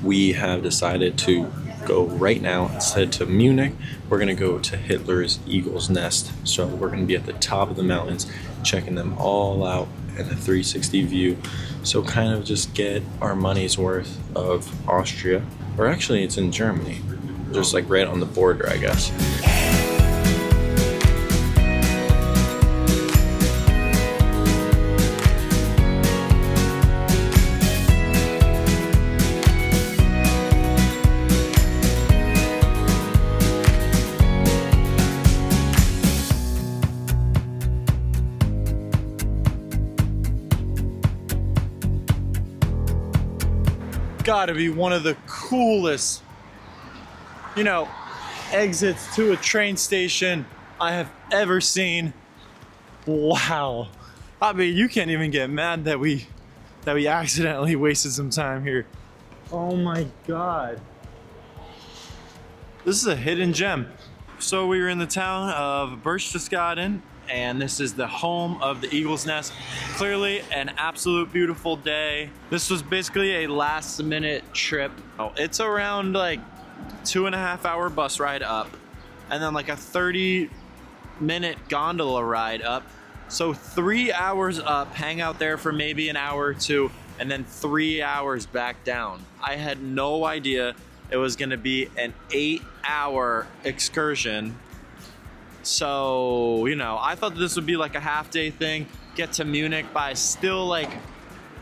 we have decided to go right now. Instead to Munich, we're gonna go to Hitler's Eagle's Nest. So we're gonna be at the top of the mountains, checking them all out in a 360 view. So kind of just get our money's worth of Austria, or actually it's in Germany, just like right on the border, I guess. Gotta be one of the coolest, exits to a train station I have ever seen. Wow. I mean, you can't even get mad that we accidentally wasted some time here. Oh my God. This is a hidden gem. So we were in the town of Berchtesgaden, and this is the home of the Eagle's Nest. Clearly an absolute beautiful day. This was basically a last minute trip. It's around like 2.5 hour bus ride up, and then like a 30-minute gondola ride up. So 3 hours up, hang out there for maybe an hour or two, and then 3 hours back down. I had no idea it was gonna be an 8-hour excursion. So, I thought this would be like a half-day thing, get to Munich by still like,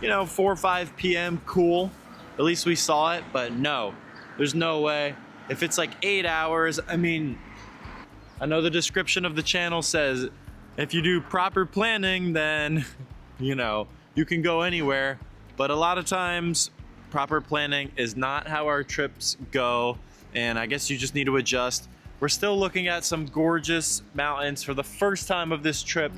4 or 5 p.m., cool. At least we saw it, but no, there's no way. If it's like 8 hours, I mean, I know the description of the channel says, if you do proper planning, then, you can go anywhere. But a lot of times, proper planning is not how our trips go, and I guess you just need to adjust. We're still looking at some gorgeous mountains for the first time of this trip.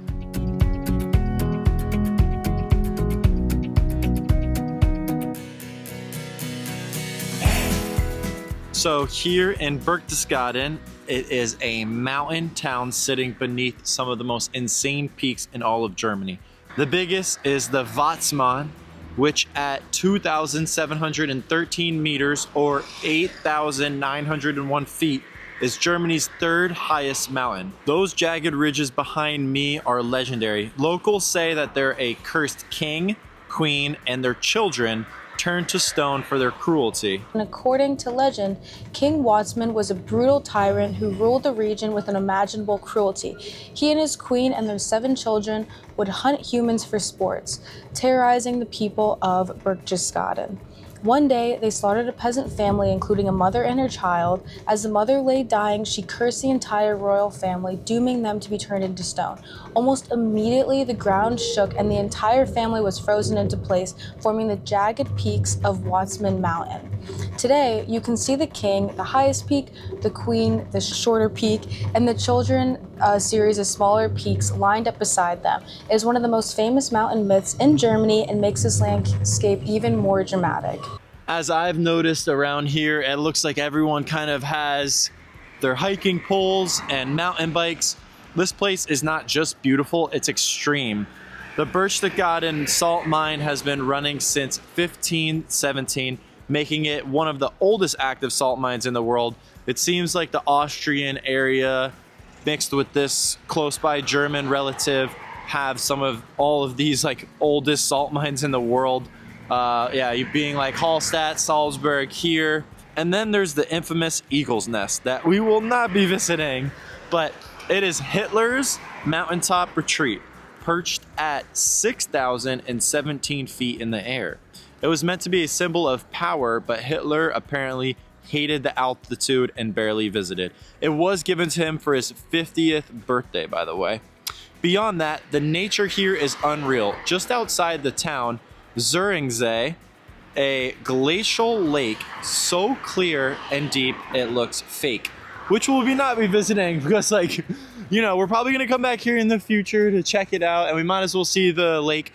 So here in Berchtesgaden, it is a mountain town sitting beneath some of the most insane peaks in all of Germany. The biggest is the Watzmann, which at 2,713 meters or 8,901 feet is Germany's third highest mountain. Those jagged ridges behind me are legendary. Locals say that they're a cursed king, queen, and their children turned to stone for their cruelty. And according to legend, King Watzmann was a brutal tyrant who ruled the region with unimaginable cruelty. He and his queen and their 7 children would hunt humans for sports, terrorizing the people of Berchtesgaden. One day, they slaughtered a peasant family, including a mother and her child. As the mother lay dying, she cursed the entire royal family, dooming them to be turned into stone. Almost immediately, the ground shook and the entire family was frozen into place, forming the jagged peaks of Watzmann Mountain. Today, you can see the king, the highest peak, the queen, the shorter peak, and the children, a series of smaller peaks lined up beside them. It is one of the most famous mountain myths in Germany and makes this landscape even more dramatic. As I've noticed around here, it looks like everyone kind of has their hiking poles and mountain bikes. This place is not just beautiful, it's extreme. The Berchtesgaden salt mine has been running since 1517, making it one of the oldest active salt mines in the world. It seems like the Austrian area mixed with this close by German relative have some of all of these like oldest salt mines in the world. You being like Hallstatt, Salzburg here. And then there's the infamous Eagle's Nest that we will not be visiting, but it is Hitler's mountaintop retreat, perched at 6,017 feet in the air. It was meant to be a symbol of power, but Hitler apparently hated the altitude and barely visited. It was given to him for his 50th birthday, by the way. Beyond that, the nature here is unreal. Just outside the town, Königssee, a glacial lake so clear and deep it looks fake, which we'll not be visiting because we're probably gonna come back here in the future to check it out, and we might as well see the lake.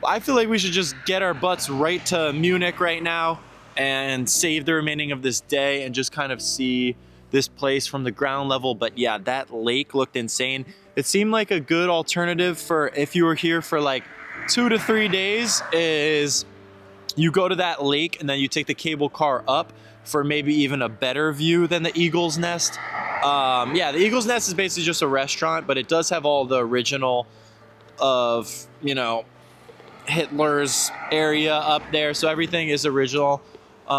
I feel like we should just get our butts right to Munich right now and save the remaining of this day and just kind of see this place from the ground level. But yeah, that lake looked insane. It seemed like a good alternative for if you were here for like 2 to 3 days, is You go to that lake and then you take the cable car up for maybe even a better view than the Eagle's Nest. Yeah, the Eagle's Nest is basically just a restaurant, but it does have all the original of, you know, Hitler's area up there. So everything is original,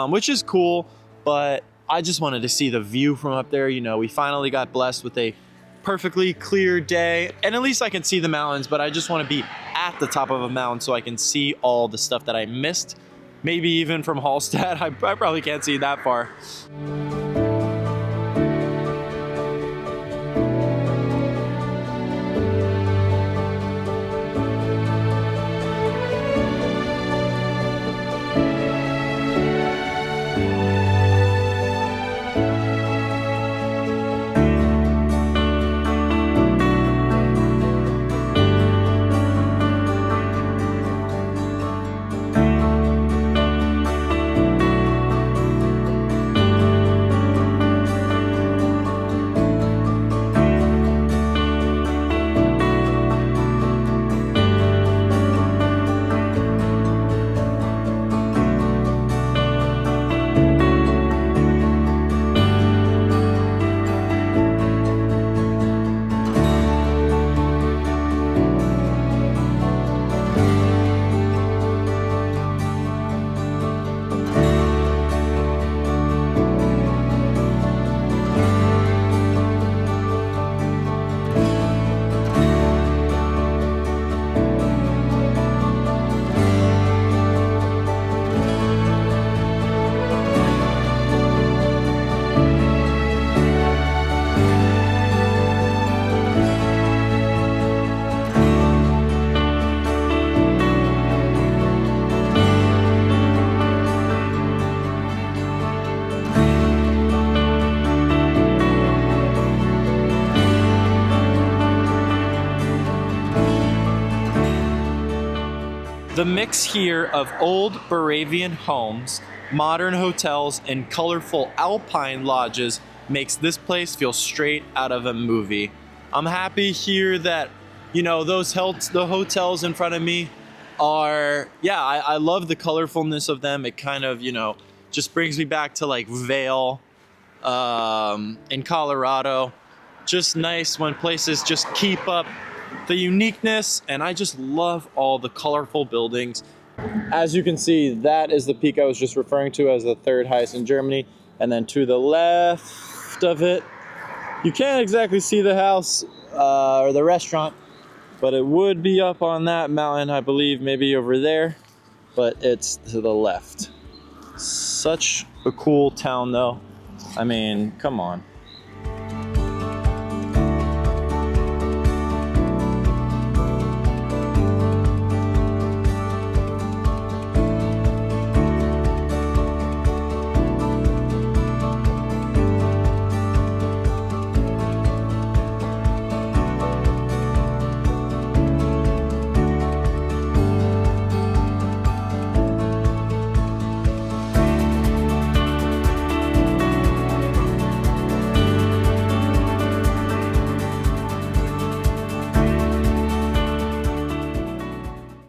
which is cool, but I just wanted to see the view from up there. You know, we finally got blessed with a perfectly clear day, and at least I can see the mountains, but I just want to be at the top of a mountain so I can see all the stuff that I missed. Maybe even from Hallstatt. I probably can't see that far. The mix here of old Bavarian homes, modern hotels, and colorful alpine lodges makes this place feel straight out of a movie. I'm happy here that, you know, the hotels in front of me are, yeah, I love the colorfulness of them. It kind of, you know, just brings me back to like Vail in Colorado. Just nice when places just keep up the uniqueness, and I just love all the colorful buildings. As you can see, that is the peak I was just referring to as the third highest in Germany, and then to the left of it, you can't exactly see the house or the restaurant, but it would be up on that mountain, I believe, maybe over there, but it's to the left. Such a cool town though. I mean, come on.